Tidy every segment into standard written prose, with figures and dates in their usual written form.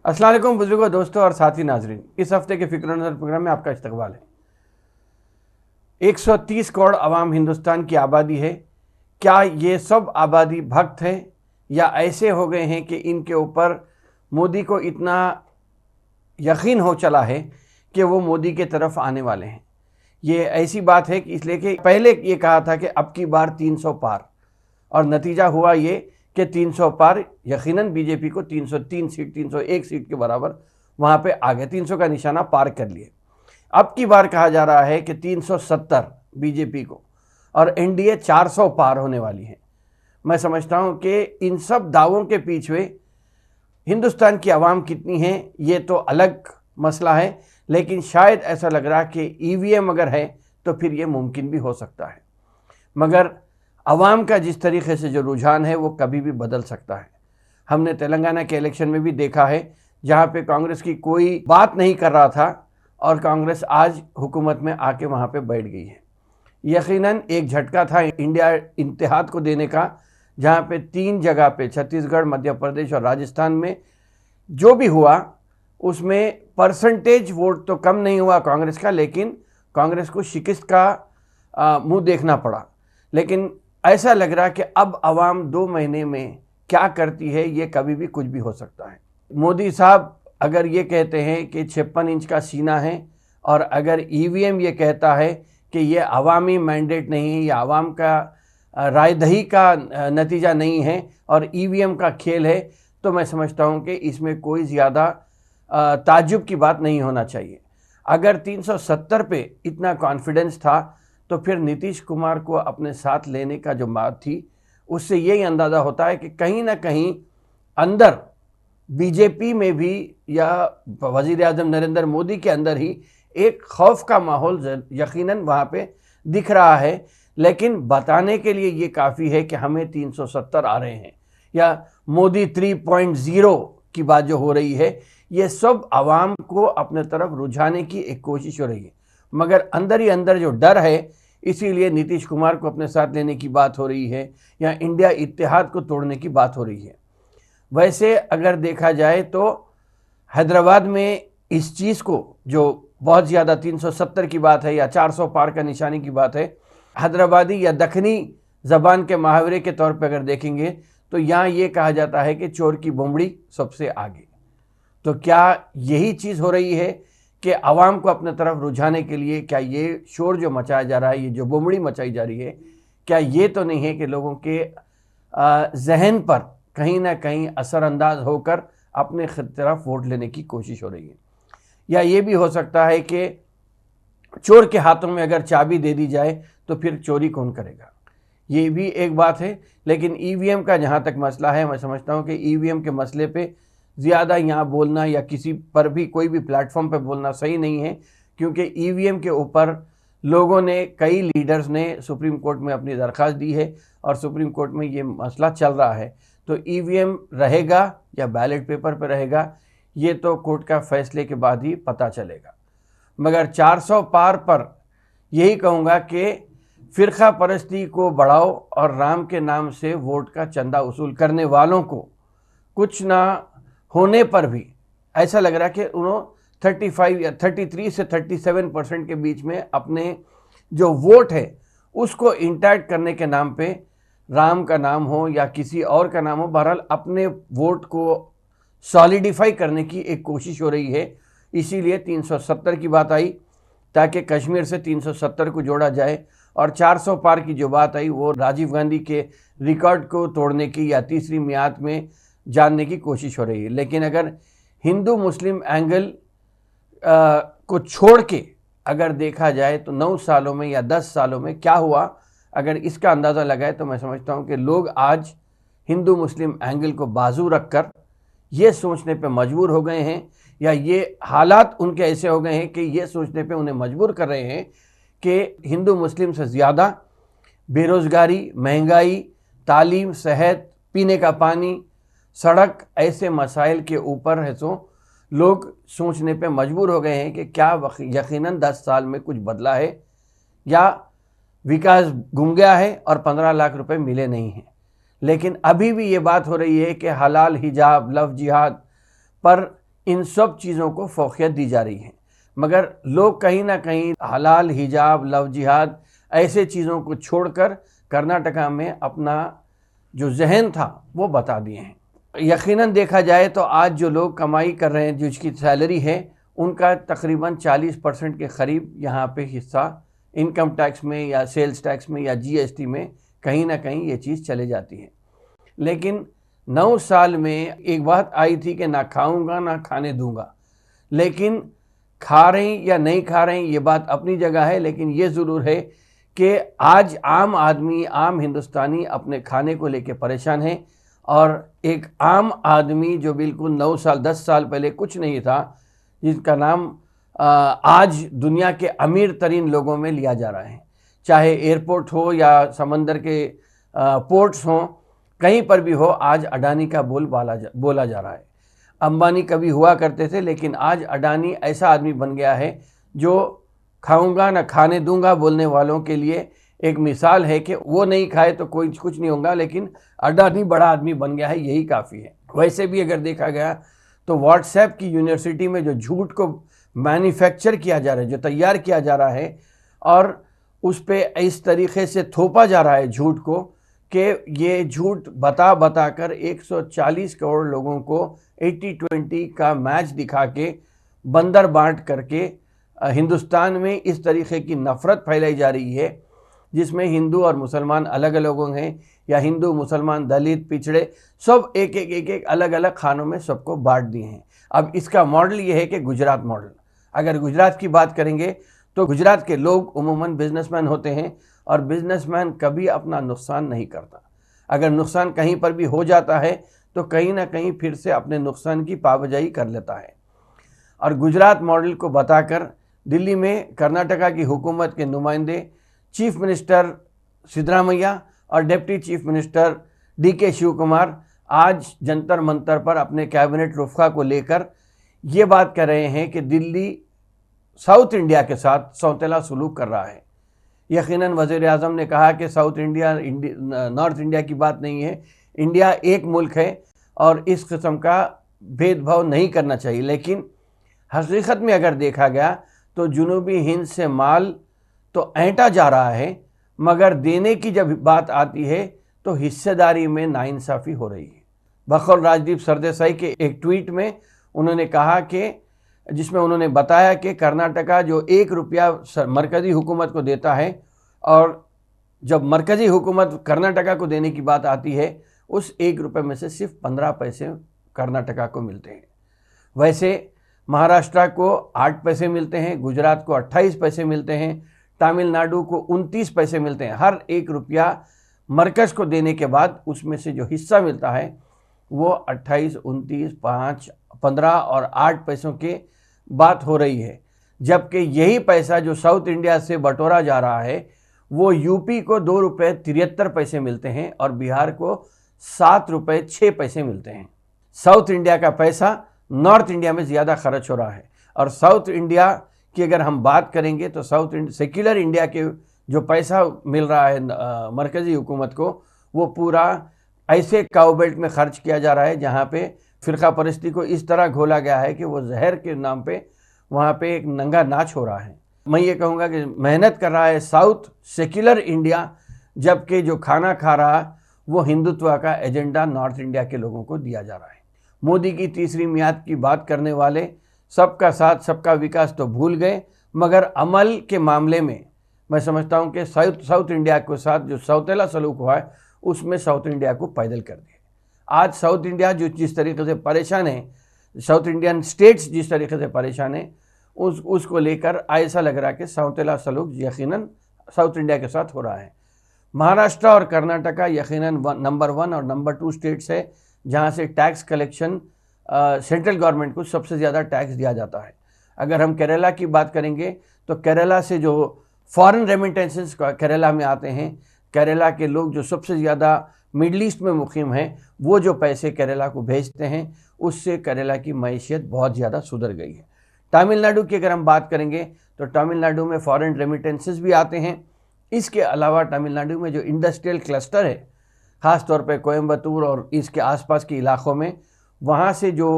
अस्सलाम वालेकुम बुजुर्गों, दोस्तों और साथी नाजरीन। इस हफ्ते के फिक्र नज़र प्रोग्राम में आपका इस्तकबाल है। 130 करोड़ अवाम हिंदुस्तान की आबादी है। क्या ये सब आबादी भक्त है या ऐसे हो गए हैं कि इनके ऊपर मोदी को इतना यकीन हो चला है कि वो मोदी के तरफ आने वाले हैं? ये ऐसी बात है कि इसलिए कि पहले ये कहा था कि अब की बार 300 पार, और नतीजा हुआ ये कि 300 पार यकीनन बीजेपी को 303 सीट, 301 सीट के बराबर वहाँ पे आ गए, 300 का निशाना पार कर लिए। अब की बार कहा जा रहा है कि 370 बीजेपी को, और एनडीए 400 पार होने वाली है। मैं समझता हूँ कि इन सब दावों के पीछे हिंदुस्तान की आवाम कितनी है ये तो अलग मसला है, लेकिन शायद ऐसा लग रहा कि ईवीएम अगर है तो फिर ये मुमकिन भी हो सकता है। मगर आवाम का जिस तरीके से जो रुझान है वो कभी भी बदल सकता है। हमने तेलंगाना के इलेक्शन में भी देखा है, जहाँ पे कांग्रेस की कोई बात नहीं कर रहा था और कांग्रेस आज हुकूमत में आके वहाँ पे बैठ गई है। यकीनन एक झटका था इंडिया इत्तेहाद को देने का, जहाँ पे 3 जगह पे छत्तीसगढ़, मध्य प्रदेश और राजस्थान में जो भी हुआ उसमें परसेंटेज वोट तो कम नहीं हुआ कांग्रेस का, लेकिन कांग्रेस को शिकस्त का मुंह देखना पड़ा। लेकिन ऐसा लग रहा कि अब आवाम 2 महीने में क्या करती है ये कभी भी कुछ भी हो सकता है। मोदी साहब अगर ये कहते हैं कि 56 इंच का सीना है, और अगर ईवीएम ये कहता है कि ये अवामी मैंडेट नहीं है, या आवाम का राय दही का नतीजा नहीं है और ईवीएम का खेल है, तो मैं समझता हूँ कि इसमें कोई ज़्यादा ताज्जुब की बात नहीं होना चाहिए। अगर 370 पे इतना कॉन्फिडेंस था तो फिर नीतीश कुमार को अपने साथ लेने का जो बात थी, उससे यही अंदाज़ा होता है कि कहीं ना कहीं अंदर बीजेपी में भी या वज़ीर आज़म नरेंद्र मोदी के अंदर ही एक खौफ का माहौल यकीनन वहाँ पे दिख रहा है। लेकिन बताने के लिए ये काफ़ी है कि हमें 370 आ रहे हैं, या मोदी 3.0 की बात जो हो रही है, ये सब आवाम को अपने तरफ रुझाने की एक कोशिश हो रही है। मगर अंदर ही अंदर जो डर है, इसीलिए नीतीश कुमार को अपने साथ लेने की बात हो रही है या इंडिया इत्तेहाद को तोड़ने की बात हो रही है। वैसे अगर देखा जाए तो हैदराबाद में इस चीज़ को, जो बहुत ज़्यादा 370 की बात है या 400 पार का निशानी की बात है, हैदराबादी या दखनी ज़बान के मुहावरे के तौर पर अगर देखेंगे तो यहाँ ये कहा जाता है कि चोर की बुमड़ी सबसे आगे। तो क्या यही चीज़ हो रही है कि आवाम को अपने तरफ रुझाने के लिए क्या ये शोर जो मचाया जा रहा है, ये जो बुमड़ी मचाई जा रही है, क्या ये तो नहीं है कि लोगों के जहन पर कहीं ना कहीं असरअंदाज होकर अपने तरफ वोट लेने की कोशिश हो रही है? या ये भी हो सकता है कि चोर के हाथों में अगर चाबी दे दी जाए तो फिर चोरी कौन करेगा, ये भी एक बात है। लेकिन ईवीएम का जहाँ तक मसला है, मैं समझता हूँ कि ईवीएम के मसले पे ज़्यादा यहाँ बोलना या किसी पर भी कोई भी प्लेटफॉर्म पे बोलना सही नहीं है, क्योंकि ईवीएम के ऊपर लोगों ने, कई लीडर्स ने सुप्रीम कोर्ट में अपनी दरख्वास्त दी है और सुप्रीम कोर्ट में ये मसला चल रहा है। तो ईवीएम रहेगा या बैलेट पेपर पर रहेगा, ये तो कोर्ट का फैसले के बाद ही पता चलेगा। मगर 400 पार पर यही कहूँगा कि फ़िरका परस्ती को बढ़ाओ और राम के नाम से वोट का चंदा वसूल करने वालों को कुछ ना होने पर भी ऐसा लग रहा है कि उन्होंने 35 या 33 से 37% के बीच में अपने जो वोट है उसको इंटैक्ट करने के नाम पे, राम का नाम हो या किसी और का नाम हो, बहरहाल अपने वोट को सॉलिडिफाई करने की एक कोशिश हो रही है। इसीलिए 370 की बात आई ताकि कश्मीर से 370 को जोड़ा जाए, और 400 पार की जो बात आई वो राजीव गांधी के रिकॉर्ड को तोड़ने की या तीसरी मियाद में जानने की कोशिश हो रही है। लेकिन अगर हिंदू मुस्लिम एंगल को छोड़ के अगर देखा जाए तो 9 सालों में या 10 सालों में क्या हुआ, अगर इसका अंदाज़ा लगाए तो मैं समझता हूँ कि लोग आज हिंदू मुस्लिम एंगल को बाजू रखकर ये सोचने पे मजबूर हो गए हैं, या ये हालात उनके ऐसे हो गए हैं कि ये सोचने पे उन्हें मजबूर कर रहे हैं कि हिंदू मुस्लिम से ज़्यादा बेरोज़गारी, महंगाई, तालीम, सेहत, पीने का पानी, सड़क, ऐसे मसाइल के ऊपर है तो लोग सोचने पे मजबूर हो गए हैं कि क्या यकीनन 10 साल में कुछ बदला है या विकास घूम गया है और 15 लाख रुपए मिले नहीं हैं। लेकिन अभी भी ये बात हो रही है कि हलाल हिजाब, लव जिहाद पर इन सब चीज़ों को फौकियत दी जा रही है। मगर लोग कहीं ना कहीं हलाल, हिजाब, लव जिहाद ऐसे चीज़ों को छोड़कर कर्नाटका में अपना जो जहन था वो बता दिए हैं। यकीनन देखा जाए तो आज जो लोग कमाई कर रहे हैं, जिसकी सैलरी है, उनका तकरीबन 40% के करीब यहाँ पे हिस्सा इनकम टैक्स में या सेल्स टैक्स में या जीएसटी में कहीं ना कहीं ये चीज़ चले जाती है। लेकिन 9 साल में एक बात आई थी कि ना खाऊंगा ना खाने दूंगा, लेकिन खा रहे या नहीं खा रहे ये बात अपनी जगह है। लेकिन ये ज़रूर है कि आज आम आदमी, आम हिंदुस्तानी अपने खाने को लेके परेशान है। और एक आम आदमी जो बिल्कुल 9 साल 10 साल पहले कुछ नहीं था, जिसका नाम आज दुनिया के अमीर तरीन लोगों में लिया जा रहा है, चाहे एयरपोर्ट हो या समंदर के पोर्ट्स हों, कहीं पर भी हो, आज अडानी का बोला जा रहा है। अंबानी कभी हुआ करते थे, लेकिन आज अडानी ऐसा आदमी बन गया है जो खाऊंगा ना खाने दूंगा बोलने वालों के लिए एक मिसाल है कि वो नहीं खाए तो कोई कुछ नहीं होगा, लेकिन अडानी बड़ा आदमी बन गया है, यही काफ़ी है। वैसे भी अगर देखा गया तो व्हाट्सएप की यूनिवर्सिटी में जो झूठ को मैन्युफैक्चर किया जा रहा है, जो तैयार किया जा रहा है और उस पर इस तरीक़े से थोपा जा रहा है झूठ को कि ये झूठ बता कर 140 करोड़ लोगों को 80-20 का मैच दिखा के बंदर बांट करके हिंदुस्तान में इस तरीक़े की नफ़रत फैलाई जा रही है, जिसमें हिंदू और मुसलमान अलग अलग हैं, या हिंदू, मुसलमान, दलित, पिछड़े सब एक अलग अलग खानों में सबको बांट दिए हैं। अब इसका मॉडल ये है कि गुजरात मॉडल। अगर गुजरात की बात करेंगे तो गुजरात के लोग उमूमन बिजनेसमैन होते हैं और बिजनेसमैन कभी अपना नुकसान नहीं करता। अगर नुकसान कहीं पर भी हो जाता है तो कहीं ना कहीं फिर से अपने नुकसान की पाबजाई कर लेता है। और गुजरात मॉडल को बताकर दिल्ली में कर्नाटका की हुकूमत के नुमाइंदे चीफ मिनिस्टर सिद्धरामैया और deputy chief minister DK Shivakumar आज जंतर मंतर पर अपने कैबिनेट रुफ़ा को लेकर ये बात कर रहे हैं कि दिल्ली साउथ इंडिया के साथ सौतेला सलूक कर रहा है। यकीनन वज़ीर आज़म ने कहा कि साउथ इंडिया नॉर्थ इंडिया की बात नहीं है, इंडिया एक मुल्क है और इस किस्म का भेदभाव नहीं करना चाहिए। लेकिन हकीकत में अगर देखा गया तो जुनूबी हिंद से माल तो ऐंठा जा रहा है, मगर देने की जब बात आती है तो हिस्सेदारी में नाइंसाफ़ी हो रही है। बकौल राजदीप सरदेसाई के एक ट्वीट में उन्होंने कहा कि, जिसमें उन्होंने बताया कि कर्नाटका जो 1 रुपया मरकज़ी हुकूमत को देता है, और जब मरकज़ी हुकूमत कर्नाटका को देने की बात आती है, उस 1 रुपये में से सिर्फ 15 पैसे कर्नाटका को मिलते हैं। वैसे महाराष्ट्र को 8 पैसे मिलते हैं, गुजरात को 28 पैसे मिलते हैं, तमिलनाडु को 29 पैसे मिलते हैं। हर 1 रुपया मरकज़ को देने के बाद उसमें से जो हिस्सा मिलता है वो 28, 29, 5, 15 और 8 पैसों की बात हो रही है। जबकि यही पैसा जो साउथ इंडिया से बटोरा जा रहा है वो यूपी को 2 रुपये 73 पैसे मिलते हैं और बिहार को 7 रुपये 6 पैसे मिलते हैं। साउथ इंडिया का पैसा नॉर्थ इंडिया में ज़्यादा खर्च हो रहा है। और साउथ इंडिया की अगर हम बात करेंगे तो सेक्युलर इंडिया के जो पैसा मिल रहा है मरकज़ी हुकूमत को, वो पूरा ऐसे काउबेल्ट में खर्च किया जा रहा है जहाँ पे फ़िरका परस्ती को इस तरह घोला गया है कि वो जहर के नाम पे वहाँ पे एक नंगा नाच हो रहा है। मैं ये कहूँगा कि मेहनत कर रहा है साउथ सेक्युलर इंडिया, जबकि जो खाना खा रहा वो हिंदुत्व का एजेंडा नॉर्थ इंडिया के लोगों को दिया जा रहा है। मोदी की तीसरी मियाद की बात करने वाले सबका साथ सबका विकास तो भूल गए, मगर अमल के मामले में मैं समझता हूँ कि साउथ इंडिया के साथ जो सौतेला सलूक हुआ है उसमें साउथ इंडिया को पैदल कर दिया। आज साउथ इंडिया जो जिस तरीके से परेशान है, साउथ इंडियन स्टेट्स जिस तरीके से परेशान है, उसको लेकर ऐसा लग रहा है कि सौतेला सलूक यकीनन साउथ इंडिया के साथ हो रहा है। महाराष्ट्र और कर्नाटका यकीनन नंबर 1 और नंबर 2 स्टेट्स है जहाँ से टैक्स कलेक्शन सेंट्रल गवर्नमेंट को सबसे ज़्यादा टैक्स दिया जाता है। अगर हम केरला की बात करेंगे तो केरला से जो फॉरेन रेमिटेंसेस केरला में आते हैं, केरला के लोग जो सबसे ज़्यादा मिडल ईस्ट में मुकीम हैं, वो जो पैसे केरला को भेजते हैं उससे केरला की मैशियत बहुत ज़्यादा सुधर गई है। तमिलनाडु की अगर हम बात करेंगे तो तमिलनाडु में फॉरेन रेमिटेंसेस भी आते हैं। इसके अलावा तमिलनाडु में जो इंडस्ट्रियल क्लस्टर है, ख़ास तौर पे कोयम्बतूर और इसके आसपास के इलाक़ों में, वहाँ से जो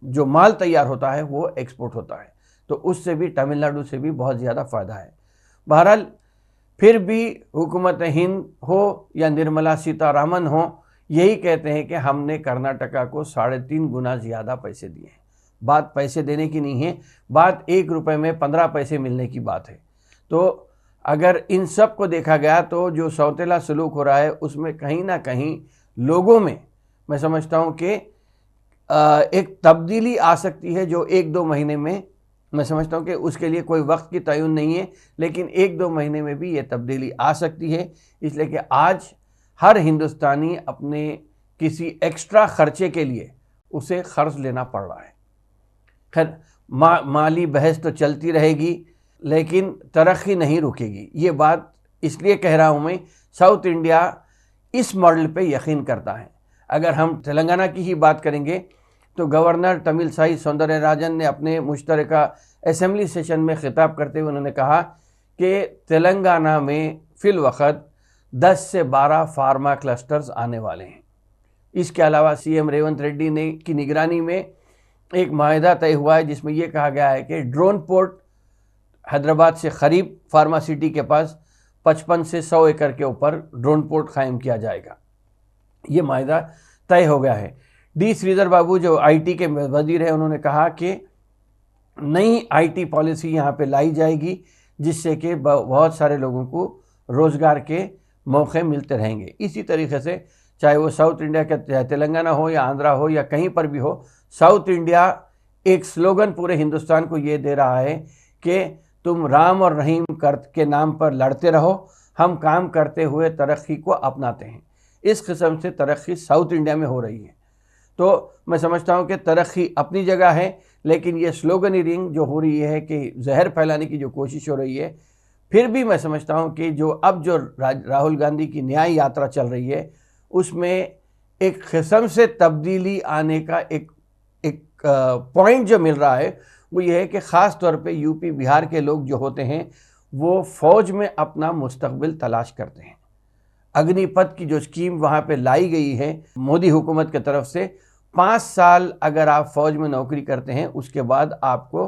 जो माल तैयार होता है वो एक्सपोर्ट होता है, तो उससे भी तमिलनाडु से भी बहुत ज़्यादा फ़ायदा है। बहरहाल फिर भी हुकूमत हिंद हो या निर्मला सीतारामन हो, यही कहते हैं कि हमने कर्नाटका को 3.5 गुना ज़्यादा पैसे दिए हैं। बात पैसे देने की नहीं है, बात 1 रुपये में 15 पैसे मिलने की बात है। तो अगर इन सब को देखा गया तो जो सौतेला सलूक हो रहा है उसमें कहीं ना कहीं लोगों में मैं समझता हूँ कि एक तब्दीली आ सकती है, जो 1-2 महीने में मैं समझता हूँ कि उसके लिए कोई वक्त की तयन नहीं है, लेकिन 1-2 महीने में भी ये तब्दीली आ सकती है। इसलिए कि आज हर हिंदुस्तानी अपने किसी एक्स्ट्रा खर्चे के लिए उसे खर्च लेना पड़ रहा है। खैर माली बहस तो चलती रहेगी, लेकिन तरक्की नहीं रुकेगी। ये बात इसलिए कह रहा हूँ मैं, साउथ इंडिया इस मॉडल पे यकीन करता है। अगर हम तेलंगाना की ही बात करेंगे तो गवर्नर तमिलसाई सौंदरराजन ने अपने मुश्तरका असेंबली सेशन में खिताब करते हुए उन्होंने कहा कि तेलंगाना में फिलवक्त 10 से 12 फार्मा क्लस्टर्स आने वाले हैं। इसके अलावा सीएम रेवंत रेड्डी ने की निगरानी में एक माहिदा तय हुआ है जिसमें यह कहा गया है कि ड्रोन पोर्ट हैदराबाद से करीब फार्मा सिटी के पास 55 से 100 एकड़ के ऊपर ड्रोन पोर्ट कायम किया जाएगा। ये माहिदा तय हो गया है। डी श्रीधर बाबू जो आईटी के वजीर हैं, उन्होंने कहा कि नई आईटी पॉलिसी यहाँ पे लाई जाएगी जिससे कि बहुत सारे लोगों को रोज़गार के मौके मिलते रहेंगे। इसी तरीके से चाहे वो साउथ इंडिया का, चाहे तेलंगाना हो या आंध्रा हो या कहीं पर भी हो, साउथ इंडिया एक स्लोगन पूरे हिंदुस्तान को ये दे रहा है कि तुम राम और रहीम के नाम पर लड़ते रहो, हम काम करते हुए तरक्की को अपनाते हैं। इस किस्म से तरक्की साउथ इंडिया में हो रही है। तो मैं समझता हूँ कि तरक्की अपनी जगह है, लेकिन ये स्लोगनरिंग जो हो रही है कि जहर फैलाने की जो कोशिश हो रही है, फिर भी मैं समझता हूँ कि जो अब जो राहुल गांधी की न्याय यात्रा चल रही है उसमें एक किस्म से तब्दीली आने का एक पॉइंट जो मिल रहा है वो ये है कि ख़ास तौर पे यूपी बिहार के लोग जो होते हैं वो फ़ौज में अपना मुस्तकबिल तलाश करते हैं। अग्निपथ की जो स्कीम वहाँ पे लाई गई है मोदी हुकूमत की तरफ से, 5 साल अगर आप फ़ौज में नौकरी करते हैं उसके बाद आपको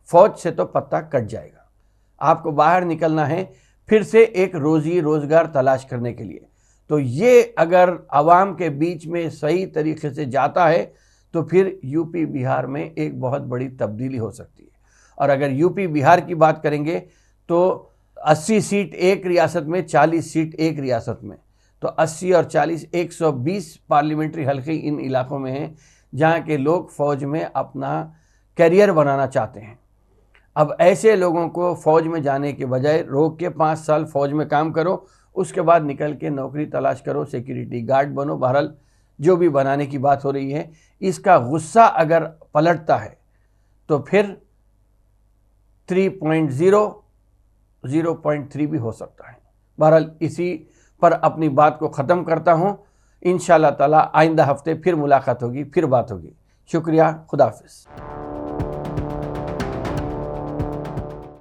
फ़ौज से तो पत्ता कट जाएगा। आपको बाहर निकलना है फिर से एक रोज़ी रोज़गार तलाश करने के लिए। तो ये अगर आवाम के बीच में सही तरीके से जाता है तो फिर यूपी बिहार में एक बहुत बड़ी तब्दीली हो सकती है। और अगर यूपी बिहार की बात करेंगे तो 80 सीट एक रियासत में, 40 सीट एक रियासत में, तो 80 और 40 120 पार्लियामेंट्री हल्के इन इलाकों में हैं जहाँ के लोग फ़ौज में अपना करियर बनाना चाहते हैं। अब ऐसे लोगों को फ़ौज में जाने के बजाय रोक के 5 साल फ़ौज में काम करो, उसके बाद निकल के नौकरी तलाश करो, सिक्योरिटी गार्ड बनो। बहरहाल जो भी बनाने की बात हो रही है, इसका गुस्सा अगर पलटता है तो फिर 3.0 0.3 भी हो सकता है। बहरहाल इसी पर अपनी बात को ख़त्म करता हूँ। इंशाअल्लाह ताला आइंदा हफ्ते फिर मुलाकात होगी, फिर बात होगी। शुक्रिया, खुदा हाफिज़।